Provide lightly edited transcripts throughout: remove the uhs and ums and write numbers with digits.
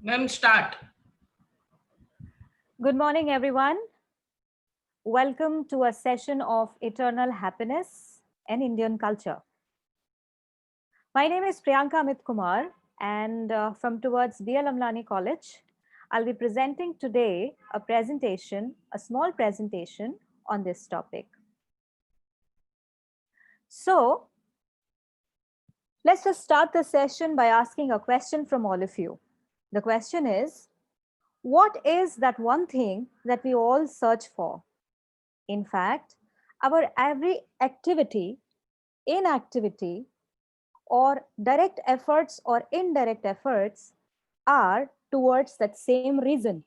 Ma'am, start. Good morning, everyone. Welcome to a session of Eternal Happiness and Indian Culture. My name is Priyanka Amit Kumar, and from towards B.L. Amlani College, I'll be presenting today a small presentation on this topic. So, let's just start the session by asking a question from all of you. The question is, what is that one thing that we all search for? In fact, our every activity, inactivity, or direct efforts or indirect efforts are towards that same reason.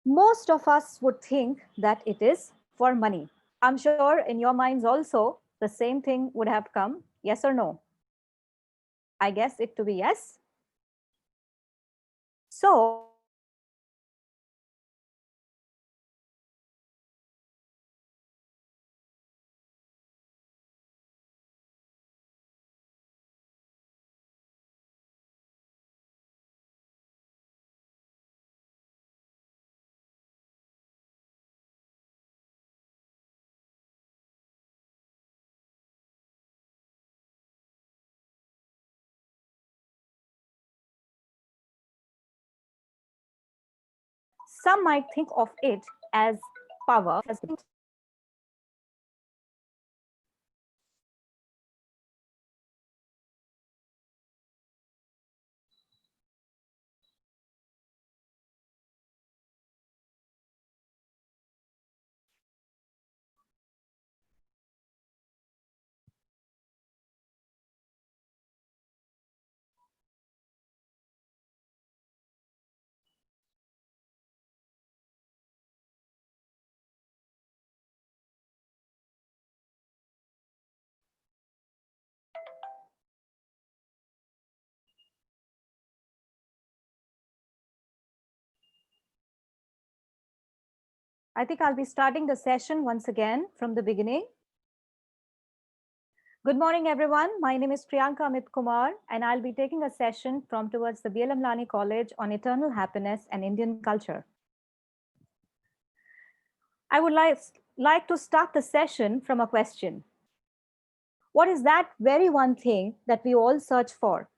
Most of us would think that it is for money. I'm sure in your minds also the same thing would have come, yes or no? I guess it to be yes. So, some might think of it as power, as I think I'll be starting the session once again from the beginning. Good morning, everyone. My name is Priyanka Amit Kumar, and I'll be taking a session from towards the B.L. Amlani College on eternal happiness and Indian culture. I would like to start the session from a question. What is that very one thing that we all search for?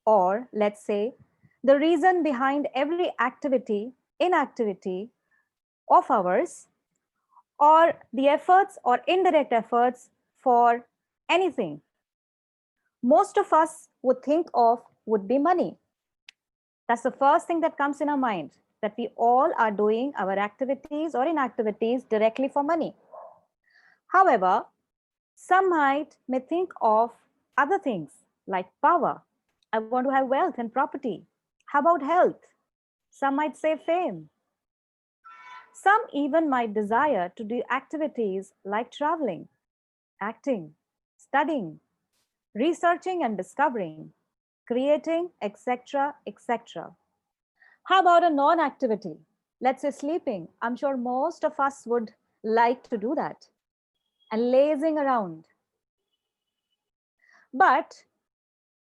Or let's say, the reason behind every activity, inactivity of ours, or the efforts or indirect efforts for anything most of us would think of would be money. That's the first thing that comes in our mind, that we all are doing our activities or inactivities directly for money. However, some may think of other things like power. I want to have wealth and property. How about health? Some might say fame. Some even might desire to do activities like traveling, acting, studying, researching and discovering, creating, etc., etc. How about a non-activity? Let's say sleeping. I'm sure most of us would like to do that. And lazing around. But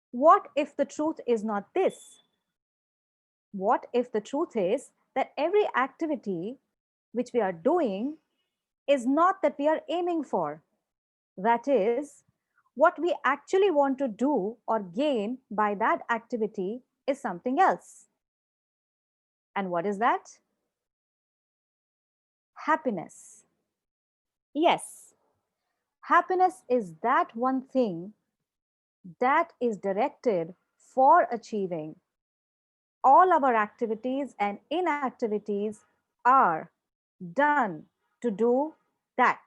what if the truth is not this? What if the truth is that every activity which we are doing is not that we are aiming for? That is, what we actually want to do or gain by that activity is something else. And what is that? Happiness. Yes, happiness is that one thing that is directed for achieving. All our activities and inactivities are done to do that.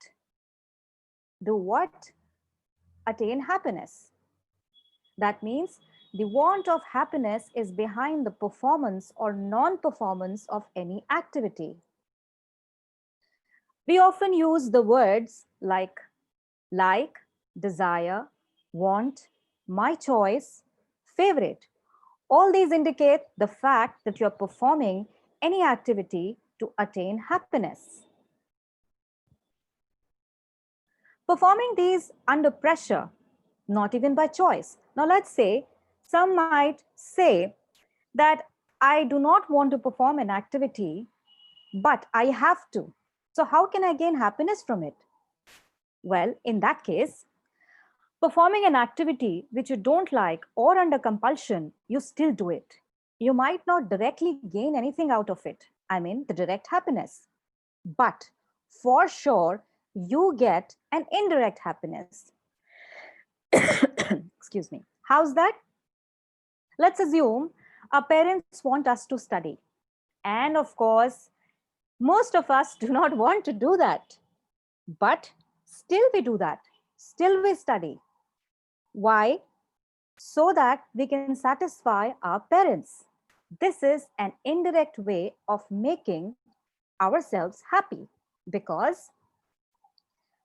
Do what? Attain happiness. That means the want of happiness is behind the performance or non-performance of any activity. We often use the words like, desire, want, my choice, favorite. All these indicate the fact that you're performing any activity to attain happiness. Performing these under pressure, not even by choice, Now, let's say some might say that I do not want to perform an activity, but I have to. So, how can I gain happiness from it? Well, in that case, performing an activity which you don't like or under compulsion, you still do it. You might not directly gain anything out of it. I mean, the direct happiness. But for sure, you get an indirect happiness. Excuse me. How's that? Let's assume our parents want us to study. And of course, most of us do not want to do that. But still we do that. Still we study. Why? So that we can satisfy our parents. This is an indirect way of making ourselves happy because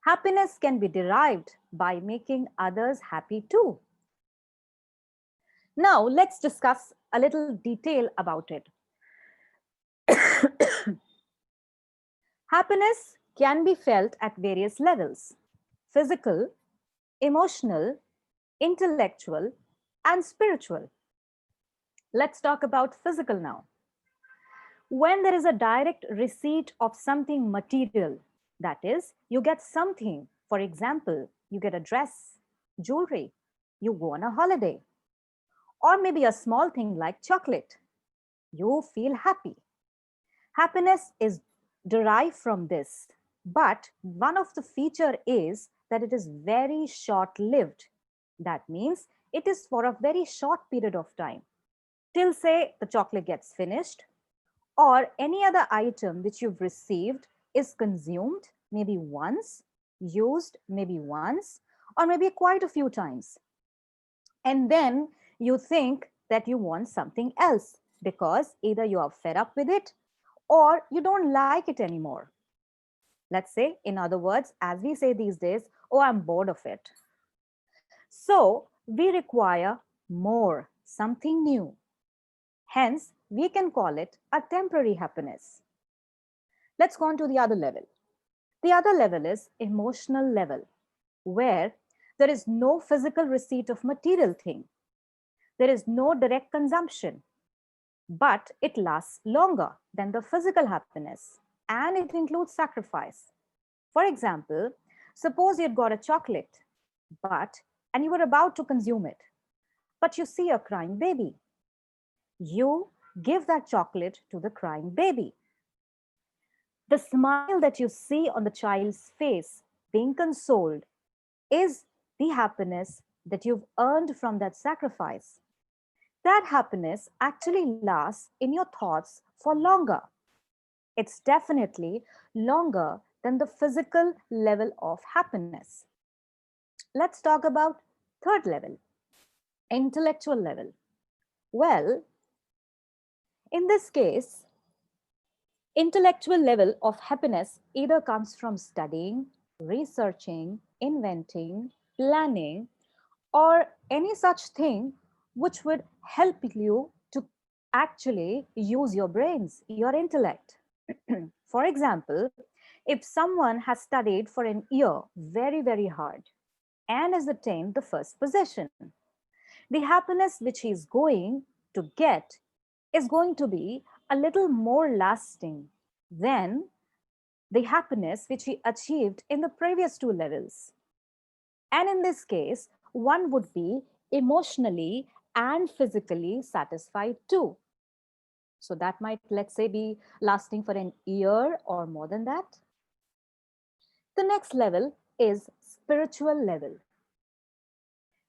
happiness can be derived by making others happy too. Now, let's discuss a little detail about it. Happiness can be felt at various levels: physical, emotional, intellectual, and spiritual. Let's talk about physical now. When there is a direct receipt of something material, that is, you get something, for example, you get a dress, jewelry, you go on a holiday, or maybe a small thing like chocolate, you feel happy. Happiness is derived from this, but one of the feature is that it is very short lived. That means it is for a very short period of time, till say the chocolate gets finished or any other item which you've received is consumed maybe once, used maybe once, or maybe quite a few times. And then you think that you want something else because either you are fed up with it or you don't like it anymore. Let's say, in other words, as we say these days, oh, I'm bored of it. So we require more, something new. Hence, we can call it a temporary happiness. Let's go on to the other level. The other level is emotional level, where there is no physical receipt of material thing. There is no direct consumption, but it lasts longer than the physical happiness and it includes sacrifice. For example, suppose you'd got a chocolate, and you were about to consume it, but you see a crying baby. You give that chocolate to the crying baby. The smile that you see on the child's face, being consoled, is the happiness that you've earned from that sacrifice. That happiness actually lasts in your thoughts for longer. It's definitely longer than the physical level of happiness. Let's talk about third level, intellectual level. Well, in this case, intellectual level of happiness either comes from studying, researching, inventing, planning, or any such thing which would help you to actually use your brains, your intellect. For example, if someone has studied for an year very, very hard and has attained the first position, the happiness which he is going to get is going to be a little more lasting than the happiness which he achieved in the previous two levels. And in this case, one would be emotionally and physically satisfied too. So that might, let's say, be lasting for an year or more than that. The next level is spiritual level.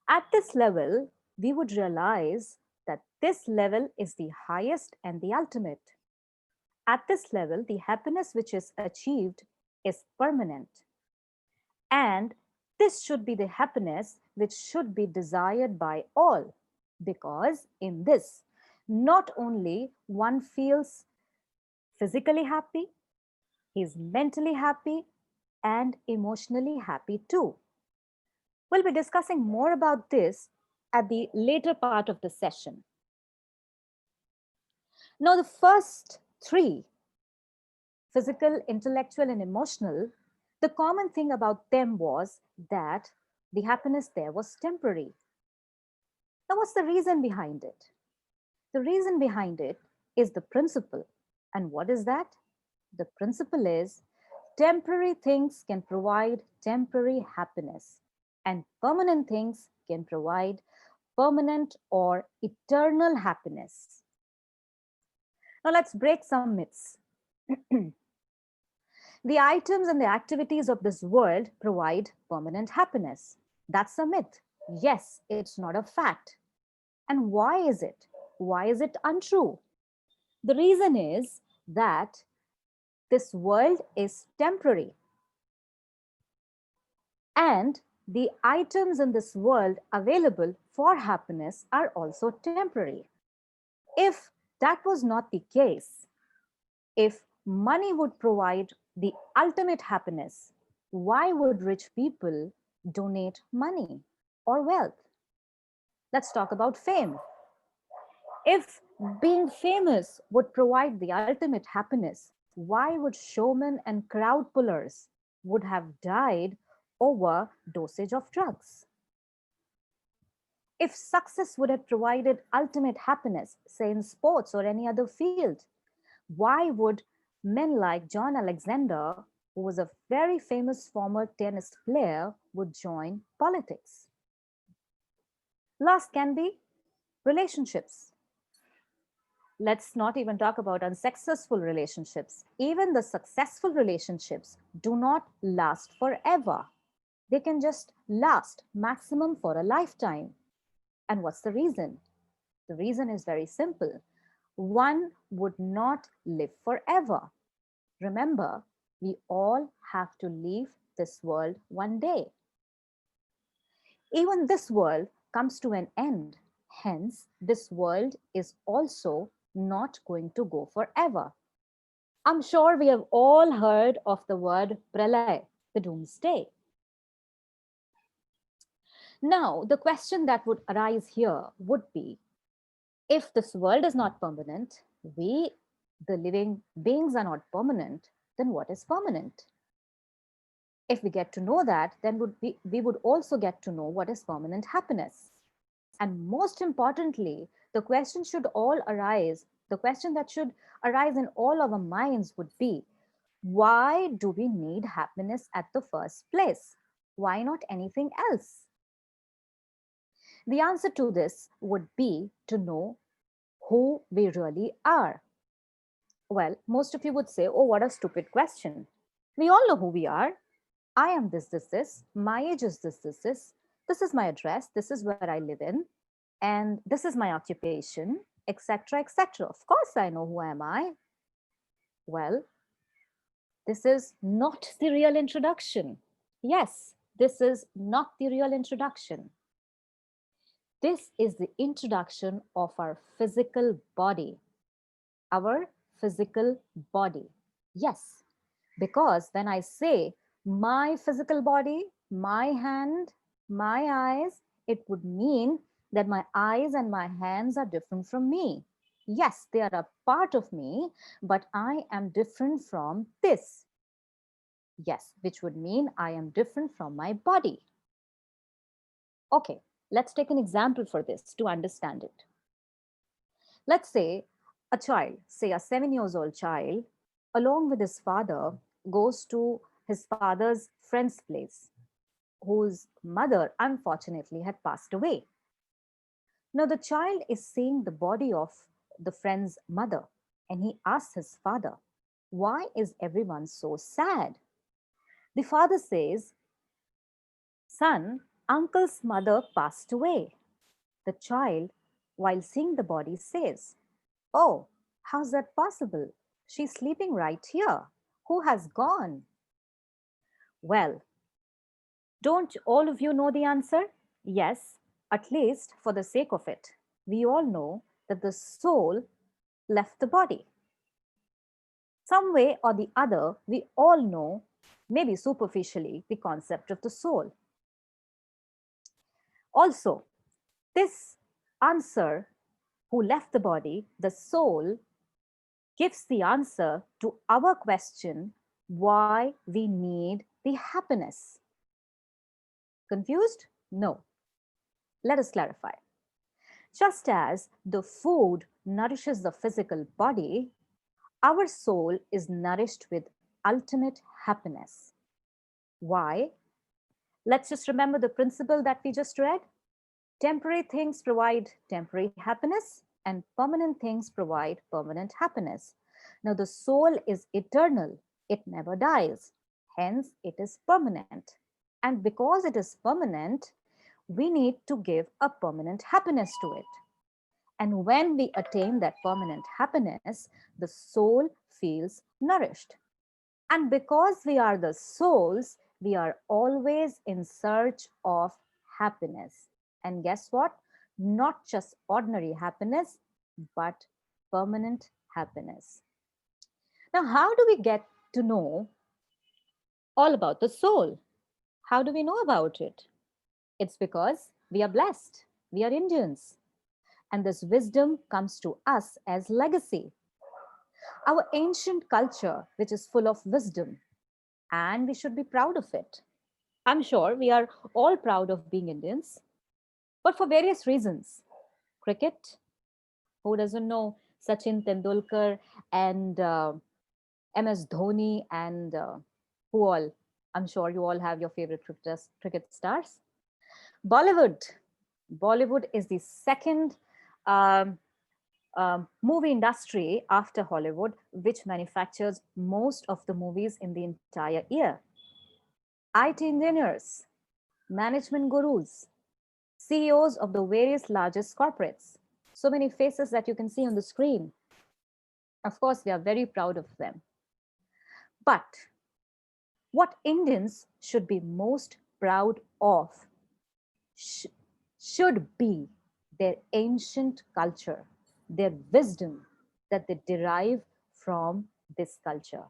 At this level, we would realize that this level is the highest and the ultimate. At this level, the happiness which is achieved is permanent. And this should be the happiness which should be desired by all, because in this, not only one feels physically happy, he's mentally happy and emotionally happy too. We'll be discussing more about this at the later part of the session. Now, the first three, physical, intellectual, and emotional, the common thing about them was that the happiness there was temporary. Now, what's the reason behind it? The reason behind it is the principle. And what is that? The principle is temporary things can provide temporary happiness, and permanent things can provide permanent or eternal happiness. Now, let's break some myths. The items and the activities of this world provide permanent happiness. That's a myth. Yes, it's not a fact. And why is it? Why is it untrue? The reason is that this world is temporary. And the items in this world available for happiness are also temporary. If that was not the case, if money would provide the ultimate happiness, why would rich people donate money or wealth? Let's talk about fame. If being famous would provide the ultimate happiness, why would showmen and crowd pullers would have died over dosage of drugs? If success would have provided ultimate happiness, say in sports or any other field, why would men like John Alexander, who was a very famous former tennis player, would join politics? Last can be relationships. Let's not even talk about unsuccessful relationships. Even the successful relationships do not last forever. They can just last maximum for a lifetime. And what's the reason? The reason is very simple. One would not live forever. Remember, we all have to leave this world one day. Even this world comes to an end. Hence, this world is also not going to go forever. I'm sure we have all heard of the word pralay, the doomsday. Now, the question that would arise here would be, if this world is not permanent, we, the living beings, are not permanent, then what is permanent? If we get to know that, then we would also get to know what is permanent happiness. And most importantly, the question that should arise in all our minds would be, why do we need happiness at the first place? Why not anything else? The answer to this would be to know who we really are. Well, most of you would say, oh, what a stupid question. We all know who we are. I am this. My age is this. This is my address. This is where I live in. And this is my occupation, etc., etc. Of course, I know who am I. Well, this is not the real introduction. Yes, this is not the real introduction. This is the introduction of our physical body. Our physical body. Yes, because when I say my physical body, my hand, my eyes, it would mean that my eyes and my hands are different from me. Yes, they are a part of me, but I am different from this. Yes, which would mean I am different from my body. Okay, let's take an example for this to understand it. Let's say a child, say a 7 years old child, along with his father, goes to his father's friend's place, whose mother unfortunately had passed away. Now the child is seeing the body of the friend's mother, and he asks his father, why is everyone so sad? The father says, son, uncle's mother passed away. The child, while seeing the body, says, oh, how's that possible? She's sleeping right here. Who has gone? Well, don't all of you know the answer? Yes, at least for the sake of it. We all know that the soul left the body. Some way or the other, we all know, maybe superficially, the concept of the soul. Also, this answer, who left the body, the soul, gives the answer to our question, why we need the happiness. Confused? No. Let us clarify. Just as the food nourishes the physical body, our soul is nourished with ultimate happiness. Why? Let's just remember the principle that we just read. Temporary things provide temporary happiness, and permanent things provide permanent happiness. Now, the soul is eternal, it never dies, hence, it is permanent. And because it is permanent, we need to give a permanent happiness to it. And when we attain that permanent happiness, the soul feels nourished. And because we are the souls, we are always in search of happiness. And guess what? Not just ordinary happiness, but permanent happiness. Now, how do we get to know all about the soul? How do we know about it? It's because we are blessed. We are Indians. And this wisdom comes to us as legacy. Our ancient culture, which is full of wisdom, and we should be proud of it. I'm sure we are all proud of being Indians, but for various reasons. Cricket, who doesn't know Sachin Tendulkar and MS Dhoni and who all? I'm sure you all have your favorite cricket stars. Bollywood. Bollywood is the second um, movie industry after Hollywood, which manufactures most of the movies in the entire year. IT engineers, management gurus, CEOs of the various largest corporates. So many faces that you can see on the screen. Of course, we are very proud of them. But what Indians should be most proud of should be their ancient culture, their wisdom that they derive from this culture.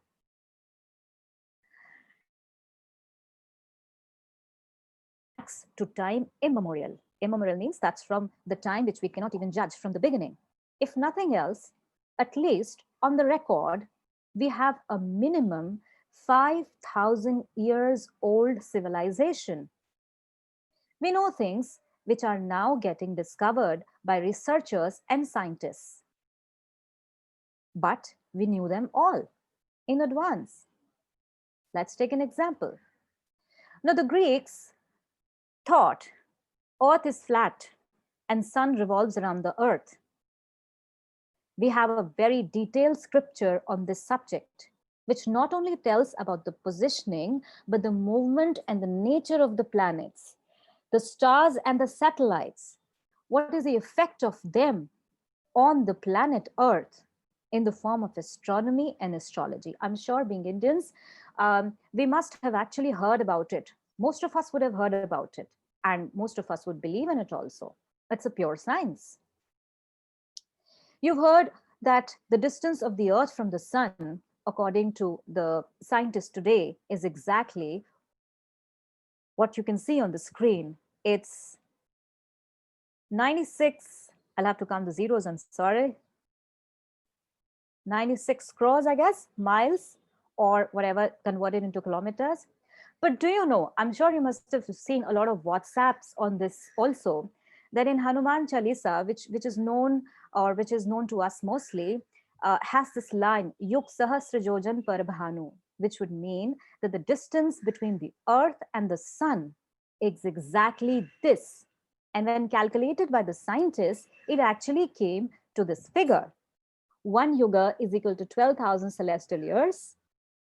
To time immemorial. Immemorial means that's from the time which we cannot even judge from the beginning. If nothing else, at least on the record, we have a minimum 5,000 years old civilization. We know things which are now getting discovered by researchers and scientists. But we knew them all in advance. Let's take an example. Now, the Greeks thought Earth is flat and sun revolves around the earth. We have a very detailed scripture on this subject, which not only tells about the positioning, but the movement and the nature of the planets, the stars and the satellites. What is the effect of them on the planet Earth in the form of astronomy and astrology? I'm sure being Indians, we must have actually heard about it. Most of us would have heard about it, and most of us would believe in it also. It's a pure science. You've heard that the distance of the Earth from the sun, according to the scientists today, is exactly what you can see on the screen. It's 96, I'll have to count the zeros, I'm sorry. 96 crores, I guess, miles or whatever converted into kilometers. But do you know, I'm sure you must have seen a lot of WhatsApps on this also, that in Hanuman Chalisa, which is known or which is known to us mostly, has this line, Yuk Sahasra Jojan Par Bhanu, which would mean that the distance between the earth and the sun is exactly this. And when calculated by the scientists, it actually came to this figure. One yuga is equal to 12,000 celestial years.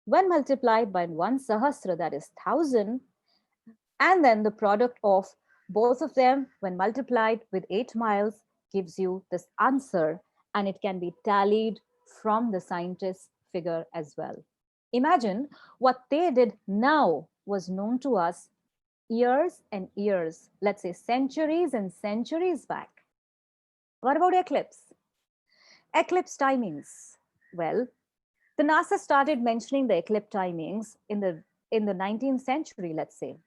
When multiplied by 1 sahasra, that is 1,000, and then the product of both of them when multiplied with 8 miles gives you this answer, and it can be tallied from the scientist's figure as well. Imagine what they did now was known to us years and years, let's say centuries and centuries back. What about eclipse? Eclipse timings. Well, the NASA started mentioning the eclipse timings in the 19th century, let's say.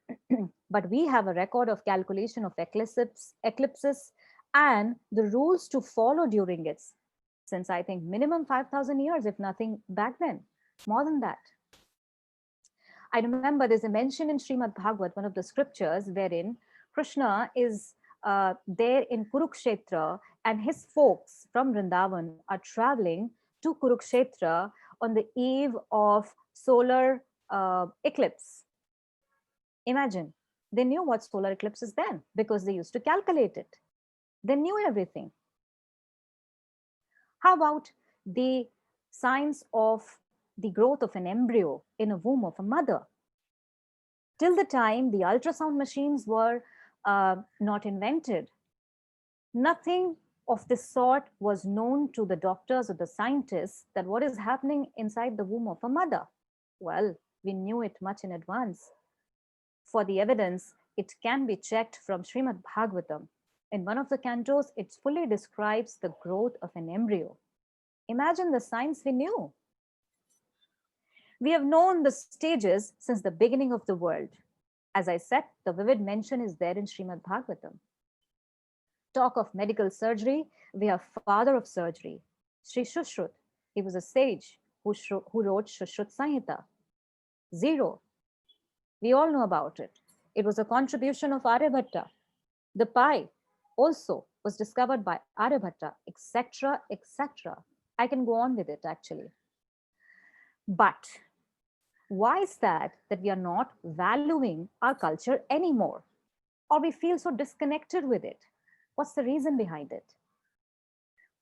But we have a record of calculation of eclipses and the rules to follow during it, since I think minimum 5,000 years, if nothing back then, more than that. I remember there's a mention in Srimad Bhagavad, one of the scriptures, wherein Krishna is there in Kurukshetra, and his folks from Vrindavan are traveling to Kurukshetra on the eve of solar eclipse. Imagine, they knew what solar eclipse is then because they used to calculate it. They knew everything. How about the science of the growth of an embryo in a womb of a mother? Till the time the ultrasound machines were not invented, nothing of this sort was known to the doctors or the scientists, that what is happening inside the womb of a mother. Well, we knew it much in advance. For the evidence, it can be checked from Srimad Bhagavatam. In one of the cantos, it fully describes the growth of an embryo. Imagine the science we knew. We have known the stages since the beginning of the world. As I said, the vivid mention is there in Srimad Bhagavatam. Talk of medical surgery, we have father of surgery, Sri Shushrut. He was a sage who wrote Shushrut Samhita. Zero. We all know about it. It was a contribution of Aryabhatta. The pi also was discovered by Aryabhatta, etc., etc. I can go on with it actually. But why is that we are not valuing our culture anymore? Or we feel so disconnected with it? What's the reason behind it?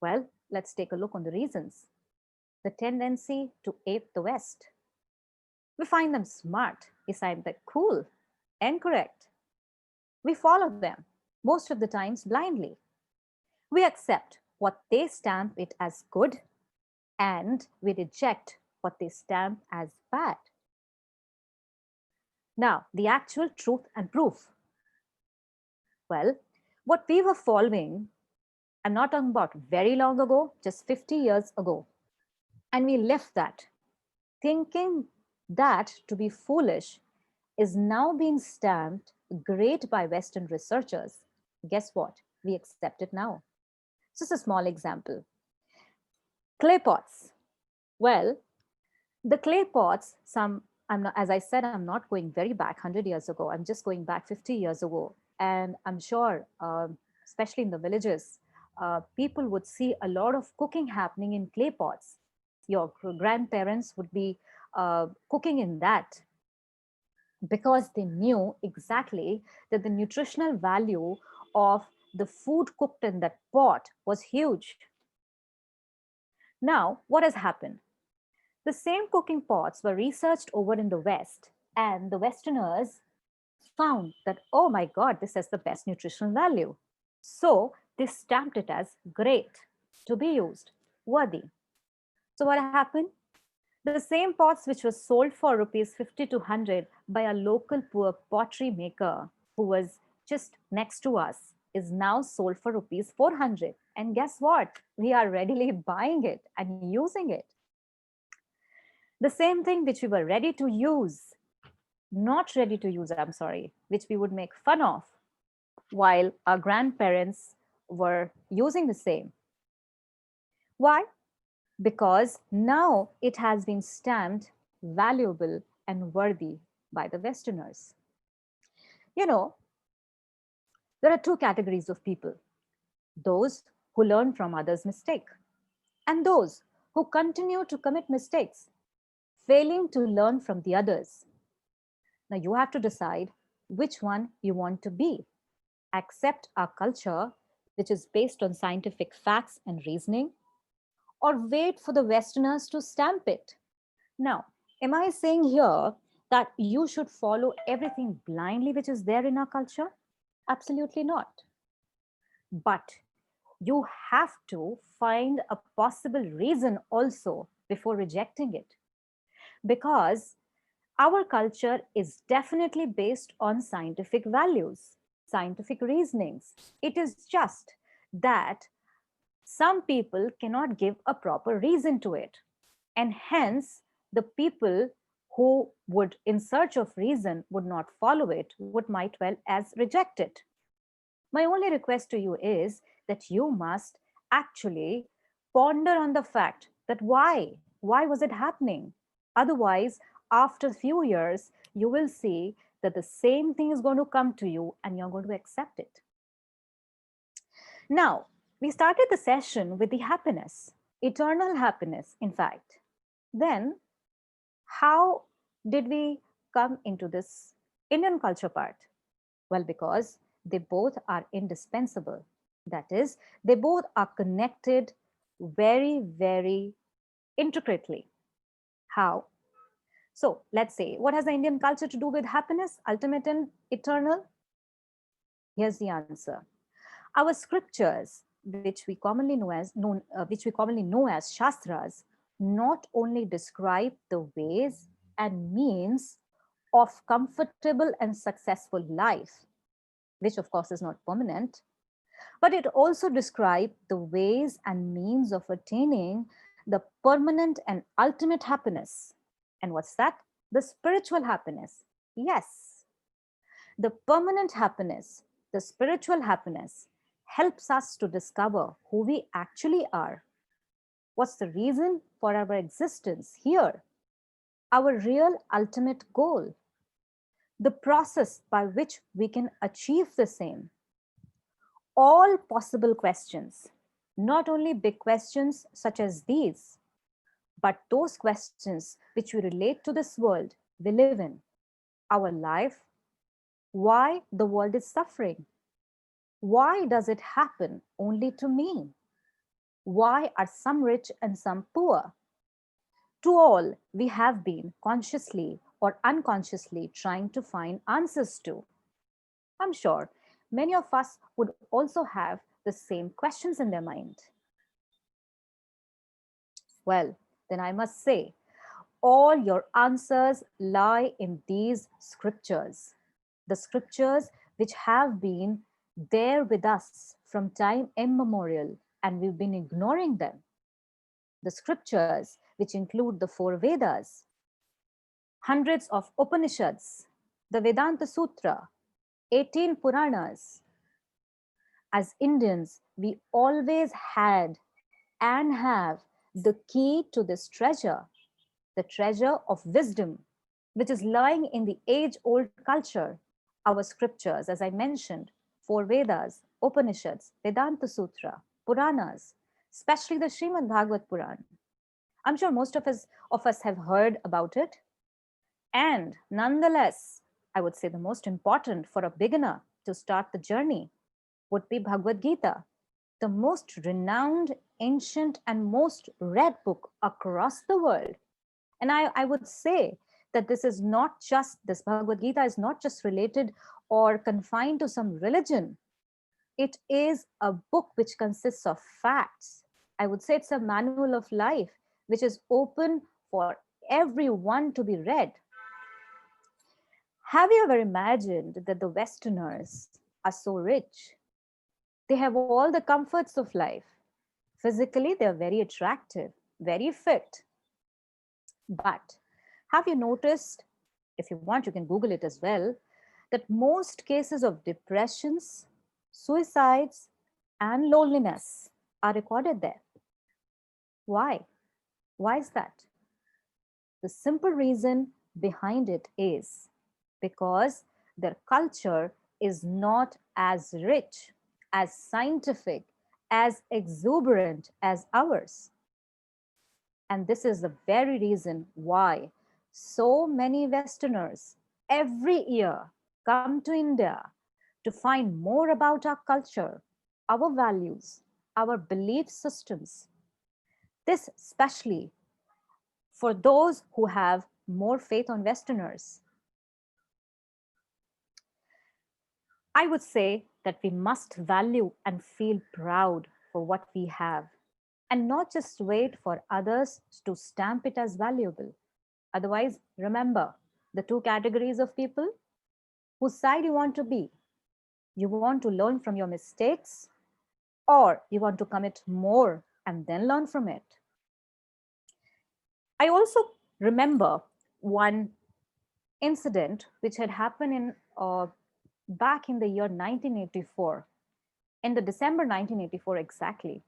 Well, let's take a look on the reasons. The tendency to ape the West. We find them smart, we find them cool and correct. We follow them, most of the times blindly. We accept what they stamp it as good, and we reject what they stamp as bad. Now, the actual truth and proof. Well, what we were following, I'm not talking about very long ago, just 50 years ago. And we left that, thinking that to be foolish is now being stamped great by Western researchers. Guess what? We accept it now. Just a small example. Clay pots. Well, the clay pots, as I said, I'm not going very back 100 years ago. I'm just going back 50 years ago. And I'm sure, especially in the villages, people would see a lot of cooking happening in clay pots. Your grandparents would be cooking in that because they knew exactly that the nutritional value of the food cooked in that pot was huge. Now, what has happened? The same cooking pots were researched over in the West, and the Westerners found that, oh my God, this has the best nutritional value. So they stamped it as great, to be used, worthy. So what happened? The same pots which were sold for rupees 50 to 100 by a local poor pottery maker who was just next to us is now sold for rupees 400. And guess what? We are readily buying it and using it. The same thing which we were ready to use, not ready to use, I'm sorry, which we would make fun of while our grandparents were using the same. Why? Because now it has been stamped valuable and worthy by the Westerners. You know, there are two categories of people: those who learn from others' mistake, and those who continue to commit mistakes, failing to learn from the others. Now you have to decide which one you want to be. Accept our culture, which is based on scientific facts and reasoning, or wait for the Westerners to stamp it. Now, am I saying here that you should follow everything blindly which is there in our culture? Absolutely not. But you have to find a possible reason also before rejecting it. Because our culture is definitely based on scientific values, scientific reasonings. It is just that some people cannot give a proper reason to it. And hence, the people who would, in search of reason, would not follow it, would might well as reject it. My only request to you is that you must actually ponder on the fact that why was it happening? Otherwise, after a few years, you will see that the same thing is going to come to you and you're going to accept it. Now, we started the session with the happiness, eternal happiness, in fact. Then, how did we come into this Indian culture part? Well, because they both are indispensable. That is, they both are connected very, very intricately. How? So, let's say, what has the Indian culture to do with happiness, ultimate and eternal? Here's the answer. Our scriptures, which we commonly know as shastras, not only describe the ways and means of comfortable and successful life, which of course is not permanent, but it also describes the ways and means of attaining the permanent and ultimate happiness. And what's that? The spiritual happiness. Yes, the permanent happiness, the spiritual happiness helps us to discover who we actually are. What's the reason for our existence here? Our real ultimate goal, the process by which we can achieve the same. All possible questions, not only big questions such as these, but those questions which we relate to this world we live in, our life, why the world is suffering, why does it happen only to me? Why are some rich and some poor? To all, we have been consciously or unconsciously trying to find answers to. I'm sure many of us would also have the same questions in their mind. Well, then I must say, all your answers lie in these scriptures. The scriptures which have been there with us from time immemorial, and we've been ignoring them. The scriptures which include the four Vedas, hundreds of Upanishads, the Vedanta Sutra, 18 Puranas. As Indians, we always had and have the key to this treasure, the treasure of wisdom, which is lying in the age old culture. Our scriptures, as I mentioned, four Vedas, Upanishads, Vedanta Sutra, Puranas, especially the Srimad Bhagavad Puran. I'm sure most of us have heard about it. And nonetheless, I would say the most important for a beginner to start the journey would be Bhagavad Gita, the most renowned, ancient, and most read book across the world. And I would say that this Bhagavad Gita is not just related or confined to some religion. It is a book which consists of facts. I would say it's a manual of life, which is open for everyone to be read. Have you ever imagined that the Westerners are so rich? They have all the comforts of life. Physically, they're very attractive, very fit. But have you noticed, if you want, you can Google it as well, that most cases of depressions, suicides, and loneliness are recorded there? Why? Why is that? The simple reason behind it is because their culture is not as rich, as scientific, as exuberant as ours. And this is the very reason why so many Westerners every year come to India to find more about our culture, our values, our belief systems. This especially for those who have more faith on Westerners. I would say that we must value and feel proud for what we have and not just wait for others to stamp it as valuable. Otherwise, remember the two categories of people whose side you want to be. You want to learn from your mistakes, or you want to commit more and then learn from it. I also remember one incident which had happened back in the year 1984, in the December 1984 exactly.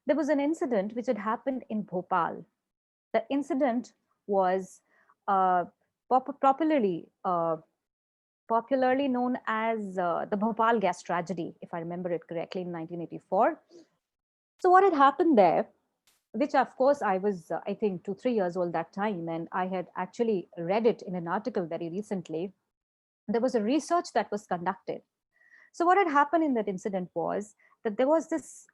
There was an incident which had happened in Bhopal. The incident was popularly popularly known as the Bhopal gas tragedy, if I remember it correctly, in 1984. So, what had happened there, which of course I was, I think, 2, 3 years old that time, and I had actually read it in an article very recently. There was a research that was conducted. So, what had happened in that incident was that there was this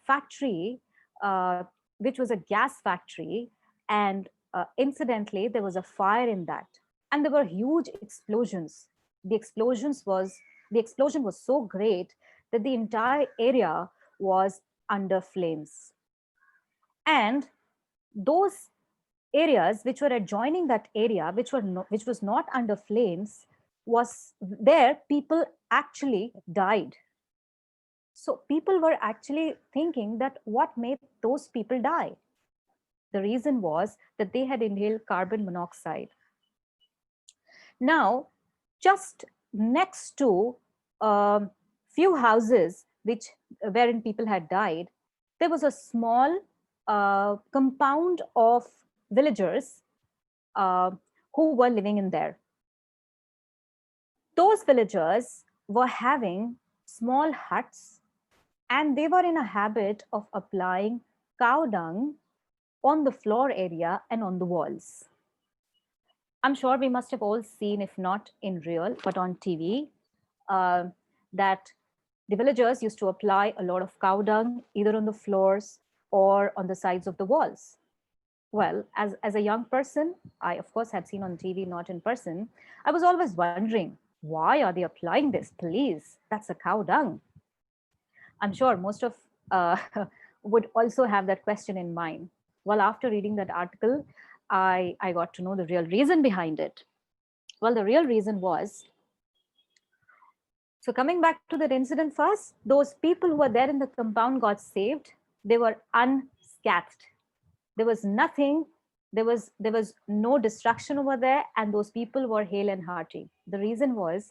factory, uh, which was a gas factory, and incidentally, there was a fire in that, and there were huge explosions. The explosion was so great that the entire area was under flames, and those areas which were adjoining that area, which was not under flames, was there. People actually died. So people were actually thinking that what made those people die? The reason was that they had inhaled carbon monoxide. Now, just next to a few houses which wherein people had died, there was a small compound of villagers uh, who were living in there. Those villagers were having small huts, and they were in a habit of applying cow dung on the floor area and on the walls. I'm sure we must have all seen, if not in real, but on TV, uh, that the villagers used to apply a lot of cow dung either on the floors or on the sides of the walls. Well, as a young person, I of course had seen on TV, not in person. I was always wondering, why are they applying this? Please, that's a cow dung. I'm sure most of uh, would also have that question in mind. Well, after reading that article, I got to know the real reason behind it. Well, the real reason was, so coming back to that incident first, those people who were there in the compound got saved. They were unscathed. There was nothing, there was no destruction over there, and those people were hale and hearty. The reason was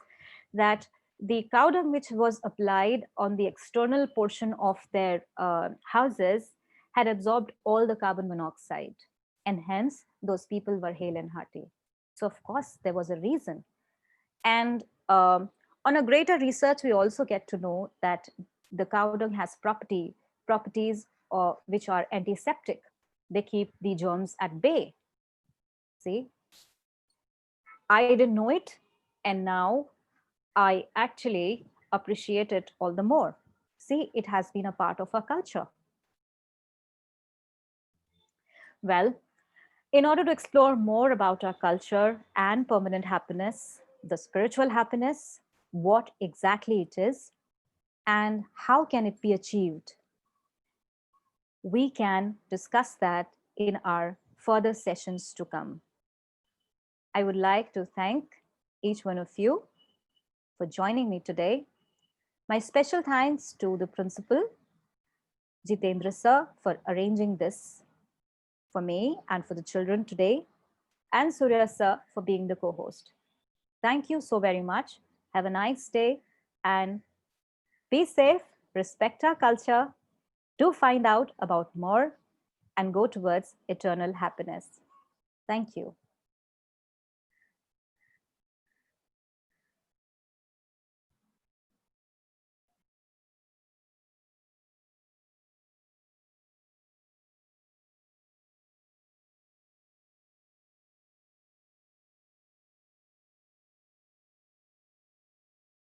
that the cow dung which was applied on the external portion of their houses had absorbed all the carbon monoxide, and hence those people were hale and hearty. So of course there was a reason. And on a greater research, we also get to know that the cow dung has properties which are antiseptic. They keep the germs at bay. See, I didn't know it, and now I actually appreciate it all the more. See, it has been a part of our culture. Well, in order to explore more about our culture and permanent happiness, the spiritual happiness, what exactly it is, and how can it be achieved, we can discuss that in our further sessions to come. I would like to thank each one of you for joining me today. My special thanks to the principal, Jitendra sir, for arranging this for me and for the children today, and Surya sir for being the co-host. Thank you so very much. Have a nice day and be safe, respect our culture, do find out about more, and go towards eternal happiness. Thank you.